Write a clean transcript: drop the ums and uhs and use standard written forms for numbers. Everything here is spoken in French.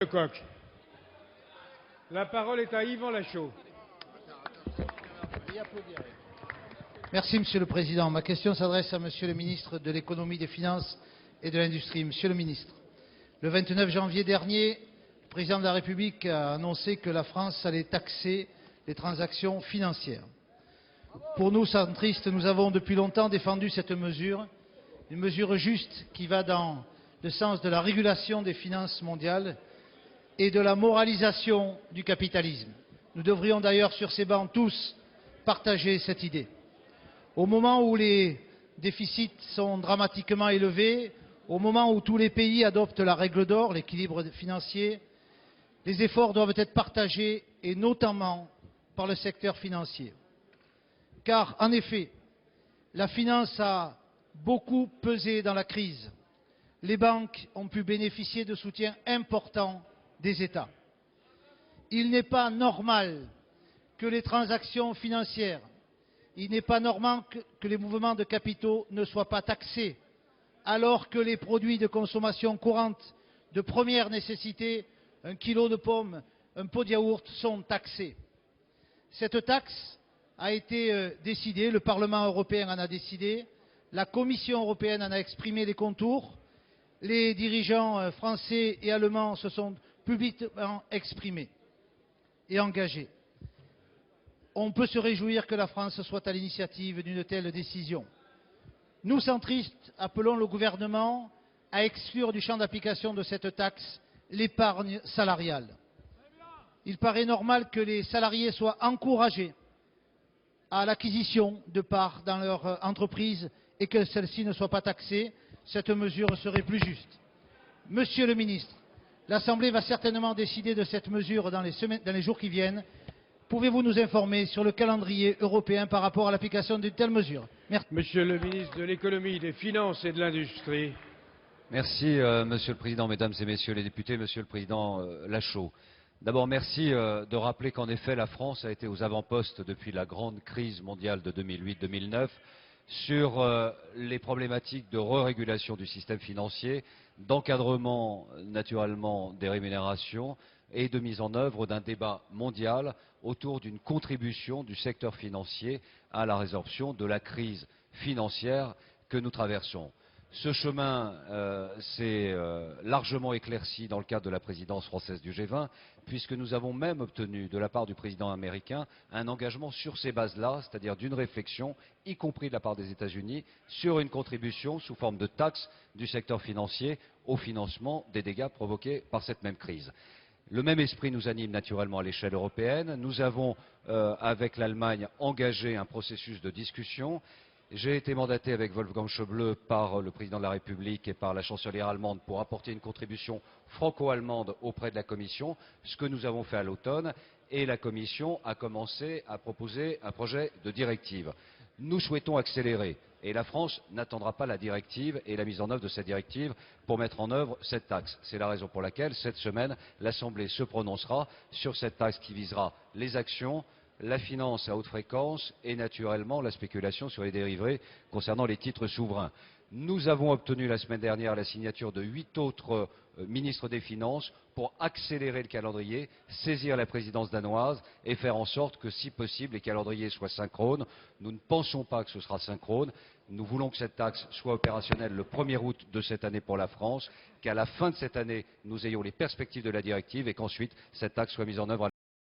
Lecoq. La parole est à Yvan Lachaud. Merci, Monsieur le Président. Ma question s'adresse à Monsieur le ministre de l'Économie, des Finances et de l'Industrie. Monsieur le ministre, le 29 janvier dernier, le Président de la République a annoncé que la France allait taxer les transactions financières. Pour nous, centristes, nous avons depuis longtemps défendu cette mesure, une mesure juste qui va dans le sens de la régulation des finances mondiales et de la moralisation du capitalisme. Nous devrions d'ailleurs, sur ces bancs, tous partager cette idée. Au moment où les déficits sont dramatiquement élevés, au moment où tous les pays adoptent la règle d'or, l'équilibre financier, les efforts doivent être partagés, et notamment par le secteur financier. Car, en effet, la finance a beaucoup pesé dans la crise. Les banques ont pu bénéficier de soutiens importants des États. Il n'est pas normal que les transactions financières, il n'est pas normal que les mouvements de capitaux ne soient pas taxés, alors que les produits de consommation courante de première nécessité, un kilo de pommes, un pot de yaourt, sont taxés. Cette taxe a été décidée, le Parlement européen en a décidé, la Commission européenne en a exprimé les contours, les dirigeants français et allemands se sont publiquement exprimés et engagés. On peut se réjouir que la France soit à l'initiative d'une telle décision. Nous, centristes, appelons le gouvernement à exclure du champ d'application de cette taxe l'épargne salariale. Il paraît normal que les salariés soient encouragés à l'acquisition de parts dans leur entreprise et que celle-ci ne soit pas taxée. Cette mesure serait plus juste. Monsieur le ministre, l'Assemblée va certainement décider de cette mesure dans les jours qui viennent. Pouvez-vous nous informer sur le calendrier européen par rapport à l'application d'une telle mesure? Merci. Monsieur le ministre de l'Économie, des Finances et de l'Industrie. Merci, Monsieur le Président, Mesdames et Messieurs les députés, Monsieur le Président Lachaud. D'abord, merci de rappeler qu'en effet, la France a été aux avant-postes depuis la grande crise mondiale de 2008-2009 sur les problématiques de re-régulation du système financier, d'encadrement naturellement des rémunérations et de mise en œuvre d'un débat mondial autour d'une contribution du secteur financier à la résorption de la crise financière que nous traversons. Ce chemin s'est largement éclairci dans le cadre de la présidence française du G20, puisque nous avons même obtenu de la part du président américain un engagement sur ces bases-là, c'est-à-dire d'une réflexion, y compris de la part des États-Unis, sur une contribution sous forme de taxe du secteur financier au financement des dégâts provoqués par cette même crise. Le même esprit nous anime naturellement à l'échelle européenne. Nous avons, avec l'Allemagne, engagé un processus de discussion. J'ai été mandaté avec Wolfgang Schäuble par le président de la République et par la chancelière allemande pour apporter une contribution franco-allemande auprès de la Commission, ce que nous avons fait à l'automne, et la Commission a commencé à proposer un projet de directive. Nous souhaitons accélérer, et la France n'attendra pas la directive et la mise en œuvre de cette directive pour mettre en œuvre cette taxe. C'est la raison pour laquelle, cette semaine, l'Assemblée se prononcera sur cette taxe qui visera les actions, la finance à haute fréquence et naturellement la spéculation sur les dérivés concernant les titres souverains. Nous avons obtenu la semaine dernière la signature de 8 autres ministres des Finances pour accélérer le calendrier, saisir la présidence danoise et faire en sorte que, si possible, les calendriers soient synchrones. Nous ne pensons pas que ce sera synchrone. Nous voulons que cette taxe soit opérationnelle le 1er août de cette année pour la France, qu'à la fin de cette année, nous ayons les perspectives de la directive et qu'ensuite, cette taxe soit mise en œuvre